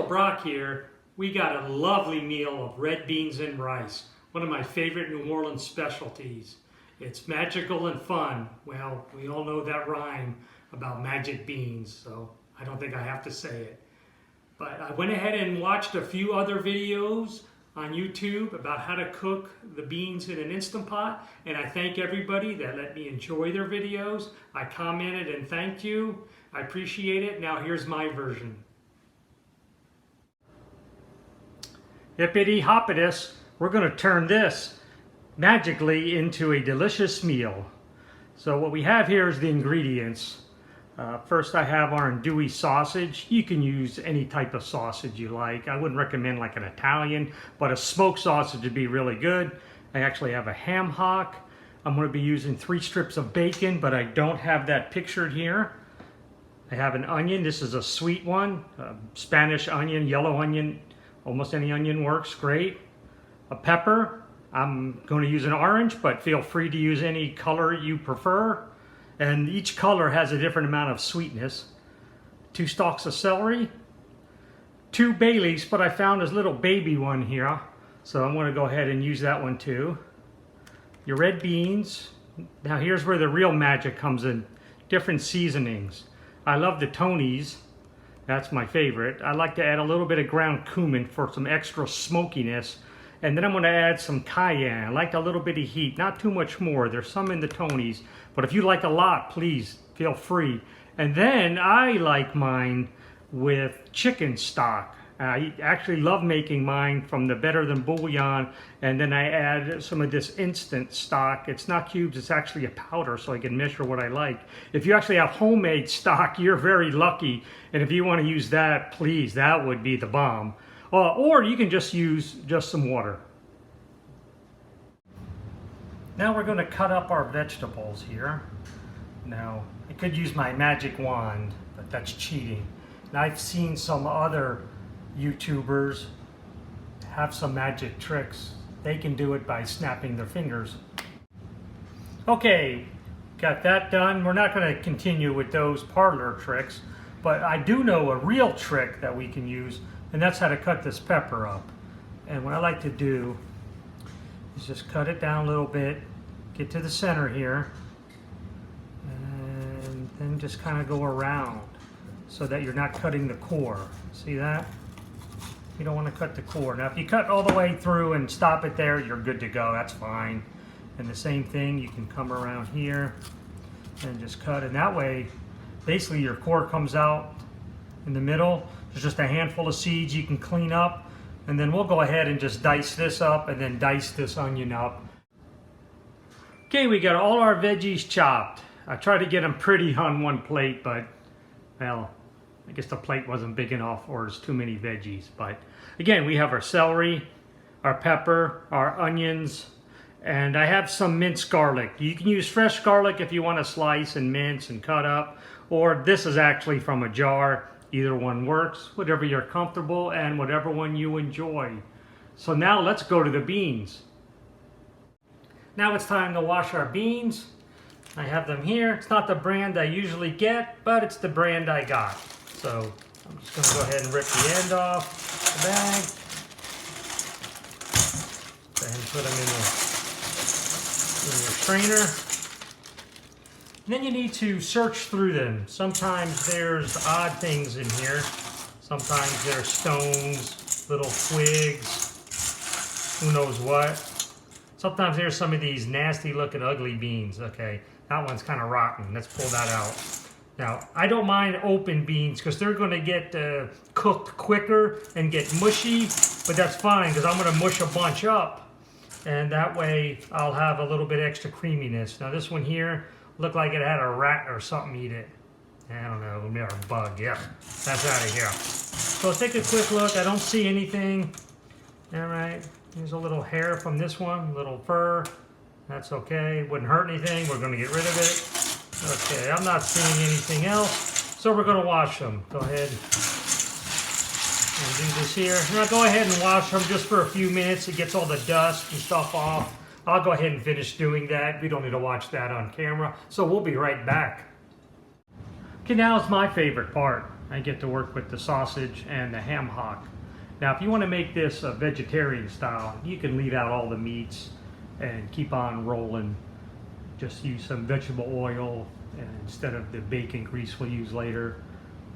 BentoBrocke here. We got a lovely meal of red beans and rice, one of my favorite New Orleans specialties. It's magical and fun. Well, we all know that rhyme about magic beans, so I don't think I have to say it. But I went ahead and watched a few other videos on YouTube about how to cook the beans in an Instant Pot, and I thank everybody that let me enjoy their videos. I commented and thanked you. I appreciate it. Now here's my version. Hippity hoppidus, we're going to turn this magically into a delicious meal. So what we have here is the ingredients. First I have our Andouille sausage. You can use any type of sausage you like. I wouldn't recommend like an Italian, but a smoked sausage would be really good. I actually have a Ham Hock. I'm going to be using 3 strips of bacon, but I don't have that pictured here. I have an onion. This is a sweet one, Spanish onion, yellow onion. Almost any onion works great. A pepper. I'm going to use an orange, but feel free to use any color you prefer. And each color has a different amount of sweetness. 2 stalks of celery. 2 bay leaves, but I found this little baby one here. So I'm going to go ahead and use that one too. Your red beans. Now here's where the real magic comes in. Different seasonings. I love the Tony's. That's my favorite. I like to add a little bit of ground cumin for some extra smokiness. And then I'm going to add some cayenne. I like a little bit of heat, not too much more. There's some in the Tony's, but if you like a lot, please feel free. And then I like mine with chicken stock. I actually love making mine from the Better Than Bouillon, and then I add some of this instant stock. It's not cubes, it's actually a powder, so I can measure what I like. If you actually have homemade stock, you're very lucky, and if you want to use that, please, that would be the bomb. Or you can just use just some water. Now we're going to cut up our vegetables here. Now, I could use my magic wand, but that's cheating. Now I've seen some other YouTubers have some magic tricks. They can do it by snapping their fingers. Okay, got that done. We're not going to continue with those parlor tricks, but I do know a real trick that we can use, and that's how to cut this pepper up. And what I like to do is just cut it down a little bit, get to the center here, and then just kind of go around so that you're not cutting the core. See that? You don't want to cut the core. Now if you cut all the way through and stop it there, you're good to go. That's fine. And the same thing, you can come around here and just cut. And that way, basically your core comes out in the middle. There's just a handful of seeds you can clean up. And then we'll go ahead and just dice this up and then dice this onion up. Okay, we got all our veggies chopped. I tried to get them pretty on one plate, but, well, I guess the plate wasn't big enough or there's too many veggies. But again, we have our celery, our pepper, our onions, and I have some minced garlic. You can use fresh garlic if you want to slice and mince and cut up, or this is actually from a jar. Either one works, whatever you're comfortable and whatever one you enjoy. So now let's go to the beans. Now it's time to wash our beans. I have them here. It's not the brand I usually get, but it's the brand I got. So I'm just going to go ahead and rip the end off the bag. Go ahead and put them in your strainer. And then you need to search through them. Sometimes there's odd things in here. Sometimes there's stones, little twigs, who knows what. Sometimes there's some of these nasty looking ugly beans. Okay, that one's kind of rotten. Let's pull that out. Now, I don't mind open beans because they're going to get cooked quicker and get mushy, but that's fine because I'm going to mush a bunch up, and that way I'll have a little bit extra creaminess. Now this one here looked like it had a rat or something eat it. I don't know, maybe a bug. Yeah, that's out of here. So take a quick look. I don't see anything. All right, here's a little hair from this one, little fur. That's okay, wouldn't hurt anything. We're going to get rid of it. Okay, I'm not seeing anything else, so we're going to wash them. Go ahead and do this here. Now go ahead and wash them just for a few minutes. It gets all the dust and stuff off. I'll go ahead and finish doing that. We don't need to watch that on camera, so we'll be right back. Okay, now is my favorite part. I get to work with the sausage and the ham hock. Now, if you want to make this a vegetarian style, you can leave out all the meats and keep on rolling. Just use some vegetable oil instead of the bacon grease we'll use later.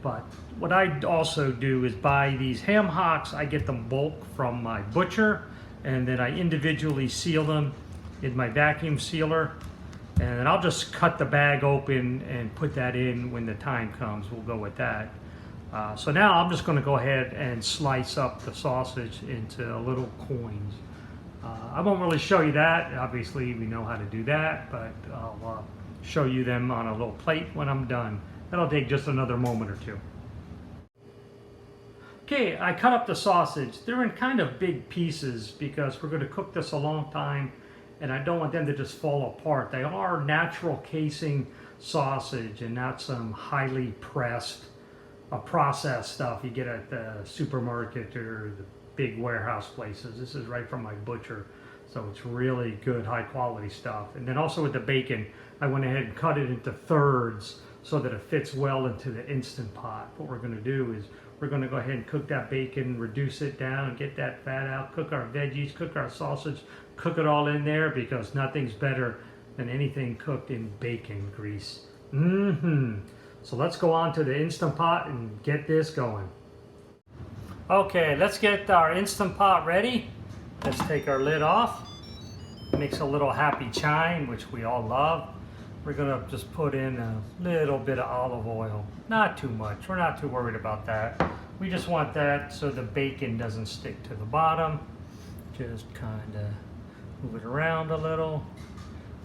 But what I also do is buy these ham hocks. I get them bulk from my butcher, and then I individually seal them in my vacuum sealer. And then I'll just cut the bag open and put that in when the time comes. We'll go with that. So now I'm just going to go ahead and slice up the sausage into little coins. I won't really show you that. Obviously, we know how to do that, but I'll show you them on a little plate when I'm done. That'll take just another moment or two. Okay, I cut up the sausage. They're in kind of big pieces because we're going to cook this a long time, and I don't want them to just fall apart. They are natural casing sausage and not some highly processed stuff you get at the supermarket or the big warehouse places. This is right from my butcher, so it's really good, high quality stuff. And then also with the bacon, I went ahead and cut it into thirds so that it fits well into the Instant Pot. What we're going to do is we're going to go ahead and cook that bacon, reduce it down, and get that fat out, cook our veggies, cook our sausage, cook it all in there, because nothing's better than anything cooked in bacon grease. So let's go on to the Instant Pot and get this going. Okay, let's get our Instant Pot ready. Let's take our lid off. It makes a little happy chime, which we all love. We're gonna just put in a little bit of olive oil. Not too much, we're not too worried about that. We just want that so the bacon doesn't stick to the bottom. Just kinda move it around a little.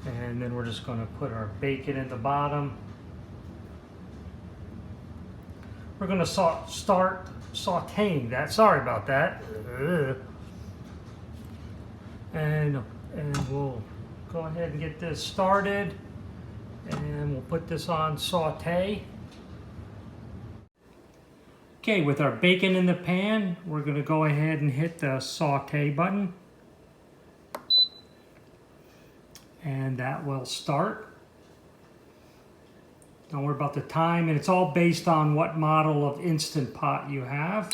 And then we're just gonna put our bacon in the bottom. We're gonna start sauteing that. Sorry about that. And we'll go ahead and get this started. And we'll put this on saute. Okay, with our bacon in the pan, we're gonna go ahead and hit the saute button. And that will start. Don't worry about the time, and it's all based on what model of Instant Pot you have.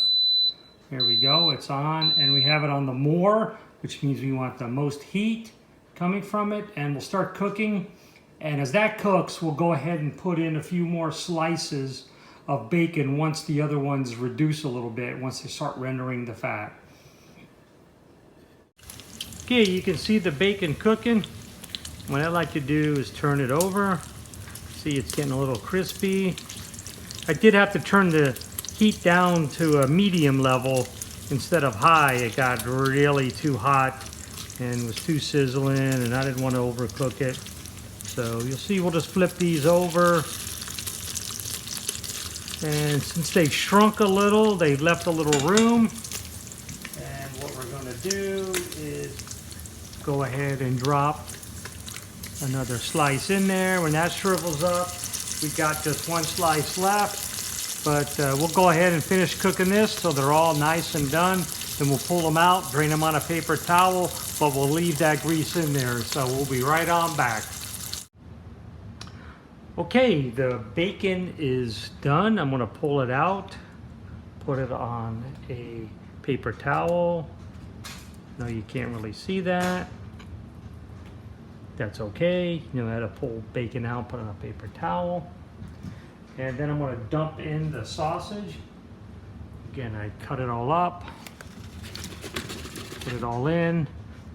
Here we go, it's on, and we have it on the more, which means we want the most heat coming from it, and we'll start cooking. And as that cooks, we'll go ahead and put in a few more slices of bacon once the other ones reduce a little bit, once they start rendering the fat. Okay, you can see the bacon cooking. What I like to do is turn it over. See, it's getting a little crispy. I did have to turn the heat down to a medium level instead of high. It got really too hot and was too sizzling, and I didn't want to overcook it. So you'll see, we'll just flip these over. And since they've shrunk a little, they've left a little room. And what we're going to do is go ahead and drop another slice in there. When that shrivels up, we've got just one slice left. But we'll go ahead and finish cooking this till they're all nice and done. Then we'll pull them out, drain them on a paper towel, but we'll leave that grease in there. So we'll be right on back. Okay, the bacon is done. I'm gonna pull it out, put it on a paper towel. No, you can't really see that. That's okay. You know how to pull bacon out, put it on a paper towel. And then I'm gonna dump in the sausage. Again, I cut it all up, put it all in.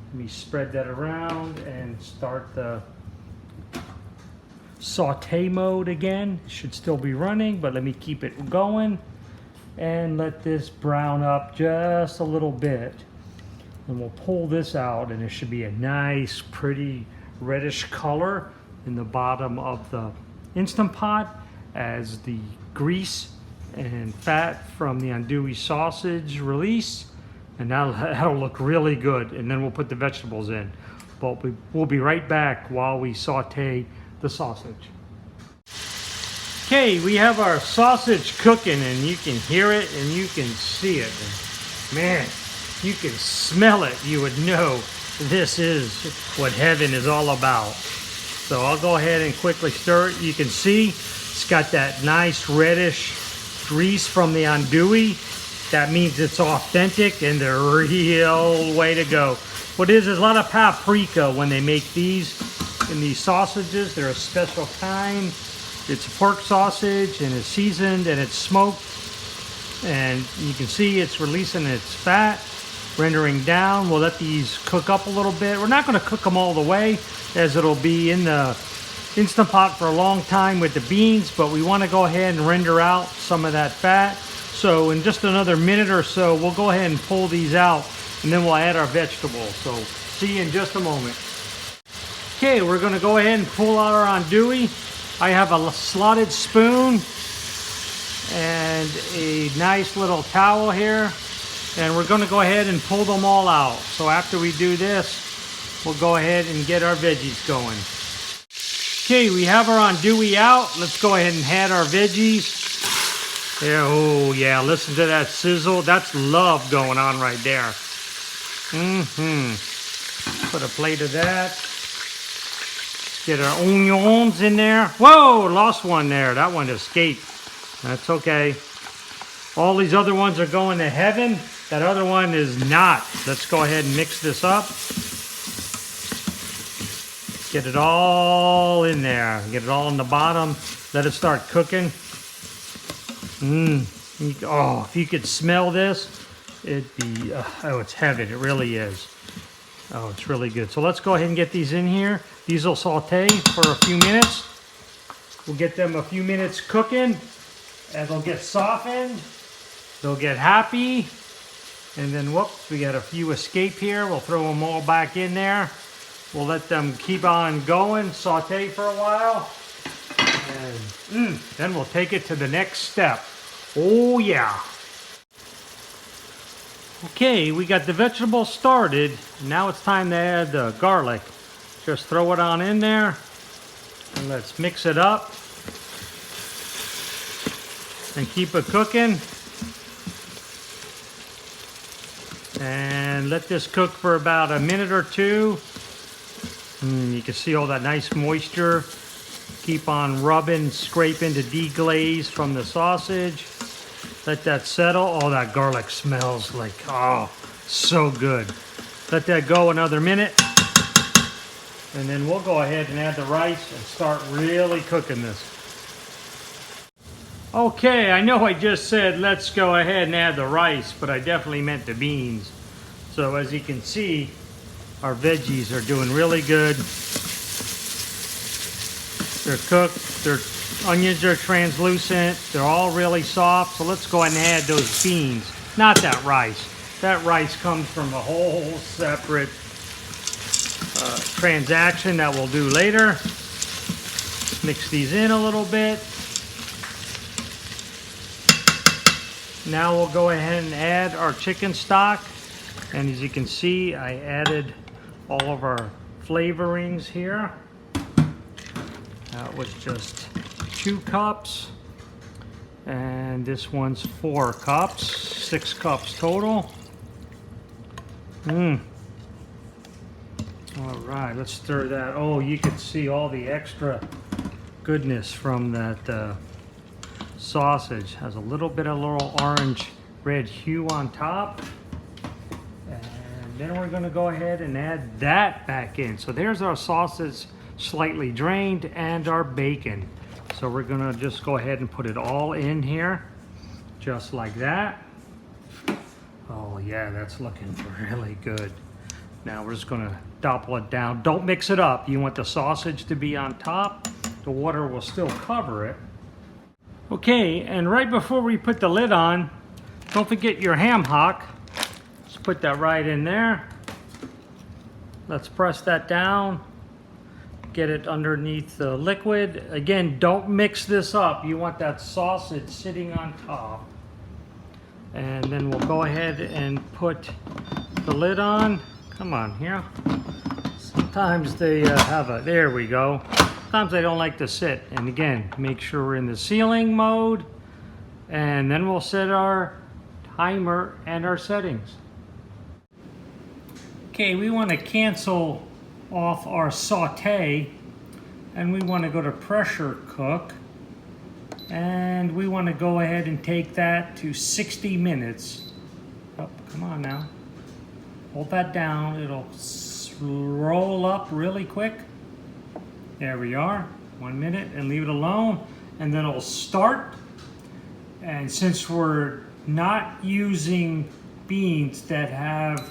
Let me spread that around and start the saute mode again. It should still be running, but let me keep it going and let this brown up just a little bit. And we'll pull this out, and it should be a nice, pretty reddish color in the bottom of the Instant Pot as the grease and fat from the andouille sausage release. And that'll look really good. And then we'll put the vegetables in. But we'll be right back while we saute the sausage. Okay, we have our sausage cooking, and you can hear it and you can see it. And man, you can smell it. You would know this is what heaven is all about. So I'll go ahead and quickly stir it. You can see it's got that nice reddish grease from the andouille. That means it's authentic and the real way to go. What is, there's a lot of paprika when they make these in these sausages. They're a special kind. It's a pork sausage and it's seasoned and it's smoked. And you can see it's releasing its fat, rendering down. We'll let these cook up a little bit. We're not going to cook them all the way, as it'll be in the Instant Pot for a long time with the beans, but we want to go ahead and render out some of that fat. So in just another minute or so, we'll go ahead and pull these out, and then we'll add our vegetables. So see you in just a moment. Okay, we're going to go ahead and pull out our andouille. I have a slotted spoon and a nice little towel here, and we're going to go ahead and pull them all out. So after we do this, we'll go ahead and get our veggies going. Okay, we have our andouille out. Let's go ahead and add our veggies. Yeah, oh yeah, listen to that sizzle. That's love going on right there. Put a plate of that. Get our onions in there. Whoa, lost one there. That one escaped. That's okay. All these other ones are going to heaven. That other one is not. Let's go ahead and mix this up. Get it all in there. Get it all in the bottom. Let it start cooking. Oh, if you could smell this, it'd be, oh, it's heaven. It really is. Oh, it's really good. So let's go ahead and get these in here. These will saute for a few minutes. We'll get them a few minutes cooking, and they'll get softened. They'll get happy. And then, whoops, we got a few escape here. We'll throw them all back in there. We'll let them keep on going, saute for a while. And then we'll take it to the next step. Oh yeah. Okay, we got the vegetables started. Now it's time to add the garlic. Just throw it on in there. And let's mix it up. And keep it cooking. And let this cook for about a minute or two. You can see all that nice moisture. Keep on rubbing, scraping to deglaze from the sausage. Let that settle. Oh, that garlic smells like, oh, so good. Let that go another minute. And then we'll go ahead and add the rice and start really cooking this. Okay, I know I just said let's go ahead and add the rice, but I definitely meant the beans. So as you can see, our veggies are doing really good. They're cooked, their onions are translucent, they're all really soft. So let's go ahead and add those beans, not that rice. That rice comes from a whole separate transaction that we'll do later. Mix these in a little bit. Now we'll go ahead and add our chicken stock. And as you can see, I added all of our flavorings here. That was just 2 cups. And this one's 4 cups, 6 cups total. All right, let's stir that. Oh, you can see all the extra goodness from that sausage. Has a little bit of little orange red hue on top. And then we're gonna go ahead and add that back in. So there's our sausage slightly drained and our bacon. So we're gonna just go ahead and put it all in here, just like that. Oh yeah, that's looking really good. Now we're just gonna doppel it down. Don't mix it up. You want the sausage to be on top. The water will still cover it. Okay, and right before we put the lid on, don't forget your ham hock. Let's put that right in there. Let's press that down. Get it underneath the liquid. Again, don't mix this up. You want that sausage sitting on top. And then we'll go ahead and put the lid on. Come on here. Sometimes they have a, there we go. Sometimes they don't like to sit. And again, make sure we're in the sealing mode. And then we'll set our timer and our settings. Okay, we want to cancel off our saute. And we want to go to pressure cook. And we want to go ahead and take that to 60 minutes. Oh, come on now. Hold that down. It'll roll up really quick. There we are. 1 minute, and leave it alone. And then it'll start. And since we're not using beans that have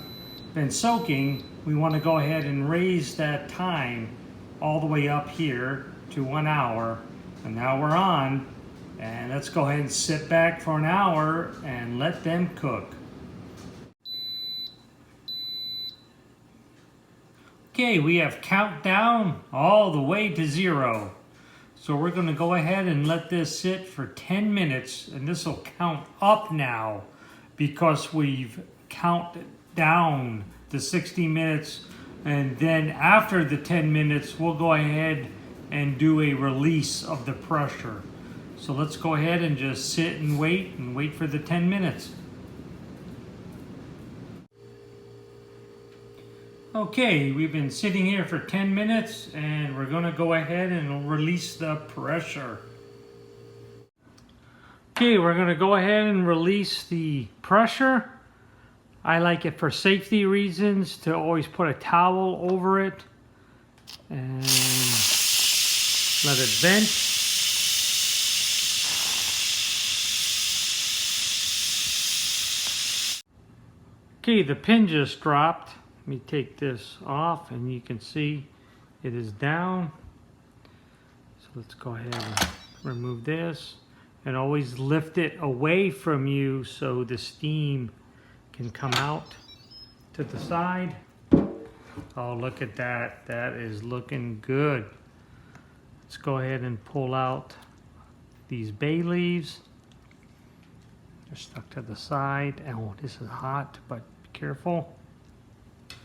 been soaking, we want to go ahead and raise that time all the way up here to 1 hour. And now we're on. And let's go ahead and sit back for an hour and let them cook. Okay, we have countdown all the way to 0. So we're going to go ahead and let this sit for 10 minutes. And this will count up now because we've counted down to 60 minutes. And then after the 10 minutes, we'll go ahead and do a release of the pressure. So let's go ahead and just sit and wait for the 10 minutes. Okay, we've been sitting here for 10 minutes and we're going to go ahead and release the pressure. Okay, we're going to go ahead and release the pressure. I like it for safety reasons to always put a towel over it and let it vent. Okay, the pin just dropped. Let me take this off and you can see it is down. So let's go ahead and remove this and always lift it away from you so the steam can come out to the side. Oh, look at that. That is looking good. Let's go ahead and pull out these bay leaves. They're stuck to the side. Oh, this is hot, but be careful.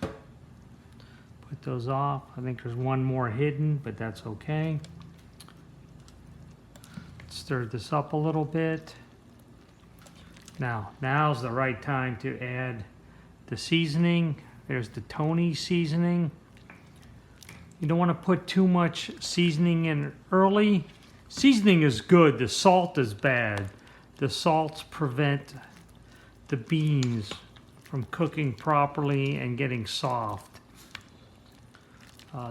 Put those off. I think there's one more hidden, but that's okay. Stir this up a little bit. Now's the right time to add the seasoning. There's the Tony seasoning. You don't want to put too much seasoning in early. Seasoning is good, the salt is bad. The salts prevent the beans from cooking properly and getting soft.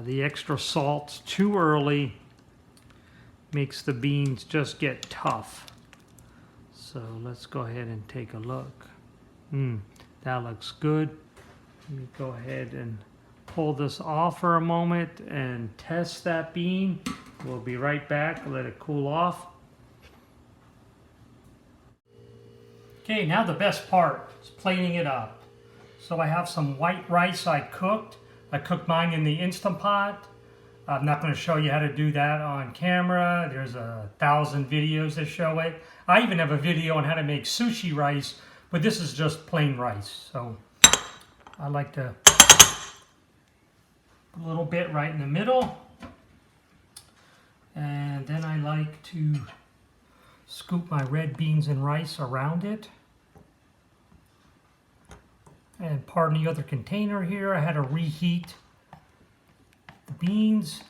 The extra salt too early makes the beans just get tough. So let's go ahead and take a look. That looks good. Let me go ahead and pull this off for a moment and test that bean. We'll be right back. Let it cool off. Okay, now the best part is plating it up. So I have some white rice I cooked. I cooked mine in the Instant Pot. I'm not going to show you how to do that on camera. There's 1,000 videos that show it. I even have a video on how to make sushi rice, but this is just plain rice. So I like to put a little bit right in the middle. And then I like to scoop my red beans and rice around it. And pardon the other container here, I had to reheat the beans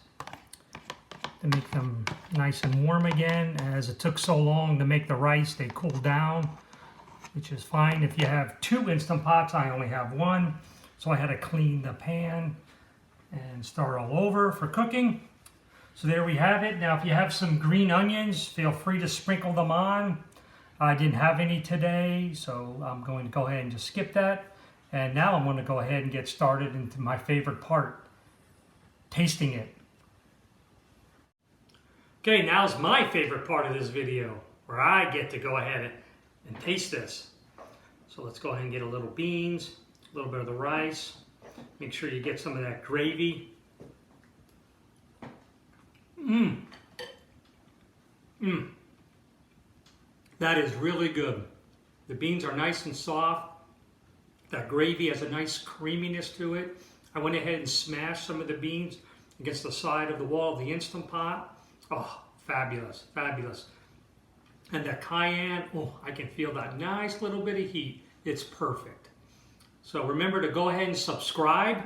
to make them nice and warm again. As it took so long to make the rice, they cooled down, which is fine. If you have 2 Instant Pots, I only have 1. So I had to clean the pan and start all over for cooking. So there we have it. Now if you have some green onions, feel free to sprinkle them on. I didn't have any today, so I'm going to go ahead and just skip that. And now I'm going to go ahead and get started into my favorite part, tasting it. Okay, now's my favorite part of this video, where I get to go ahead and taste this. So let's go ahead and get a little beans, a little bit of the rice. Make sure you get some of that gravy. That is really good. The beans are nice and soft. That gravy has a nice creaminess to it. I went ahead and smashed some of the beans against the side of the wall of the Instant Pot. Oh, fabulous, fabulous. And that cayenne, oh, I can feel that nice little bit of heat. It's perfect. So remember to go ahead and subscribe.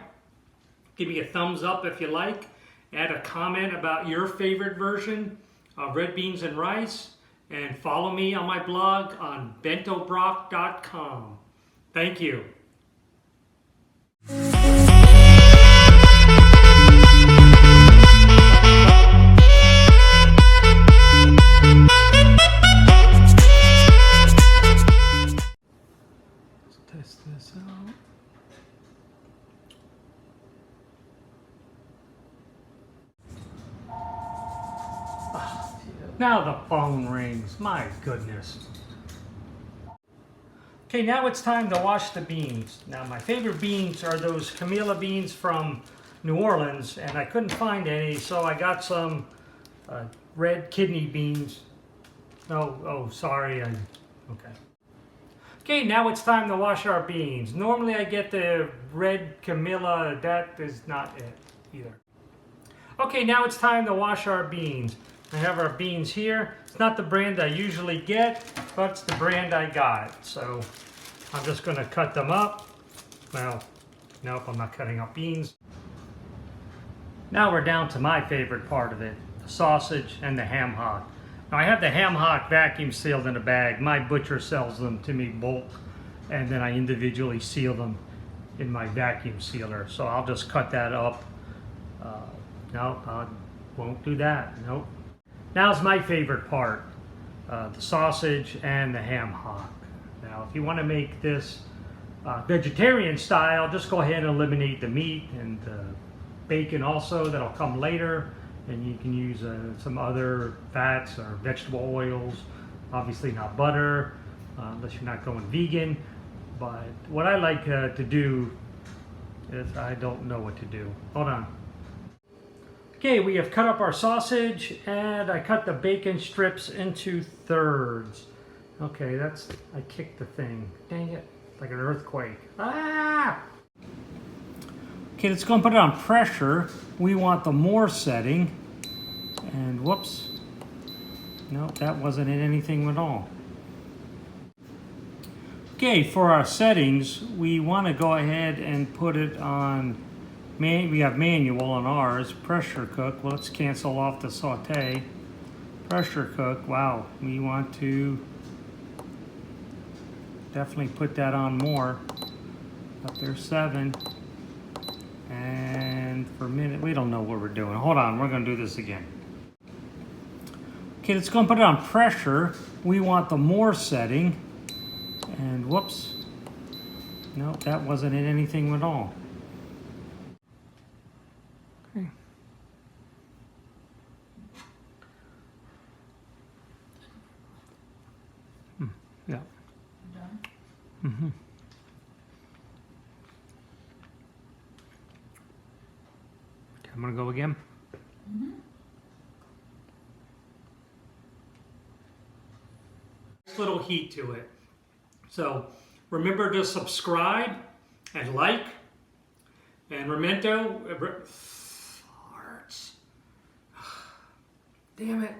Give me a thumbs up if you like. Add a comment about your favorite version of red beans and rice. and follow me on my blog on BentoBrocke.com. Thank you. Let's test this out. Now the phone rings. My goodness. Okay, now it's time to wash the beans. Now my favorite beans are those Camilla beans from New Orleans, and I couldn't find any, so I got some red kidney beans. Oh, sorry. Okay. Okay, now it's time to wash our beans. Normally I get the red Camilla. That is not it either. Okay, now it's time to wash our beans. I have our beans here. It's not the brand I usually get, but it's the brand I got. So I'm just going to cut them up. Well, nope, I'm not cutting up beans. Now we're down to my favorite part of it, the sausage and the ham hock. Now I have the ham hock vacuum sealed in a bag. My butcher sells them to me bulk, and then I individually seal them in my vacuum sealer. So I'll just cut that up. No, I won't do that. Nope. Now's my favorite part, the sausage and the ham hock. Now, if you want to make this vegetarian style, just go ahead and eliminate the meat and bacon also. That'll come later. And you can use some other fats or vegetable oils. Obviously not butter, unless you're not going vegan. But what I like to do is I don't know what to do. Hold on. Okay, we have cut up our sausage, and I cut the bacon strips into thirds. Okay, I kicked the thing. Dang it, like an earthquake. Ah! Okay, let's go and put it on pressure. We want the more setting. And whoops. No, that wasn't in anything at all. Okay, for our settings, we want to go ahead and put it on, we have manual on ours, pressure cook. Well, let's cancel off the saute. Pressure cook, wow, we want to definitely put that on more. Up there, 7. And for a minute, we don't know what we're doing. Hold on, we're gonna do this again. Okay, let's go and put it on pressure. We want the more setting. And whoops. No, that wasn't in anything at all. Okay. Yeah. Done? Mm-hmm. Okay, I'm gonna go again. Mm-hmm. Little heat to it. So remember to subscribe and like, and farts. Damn it.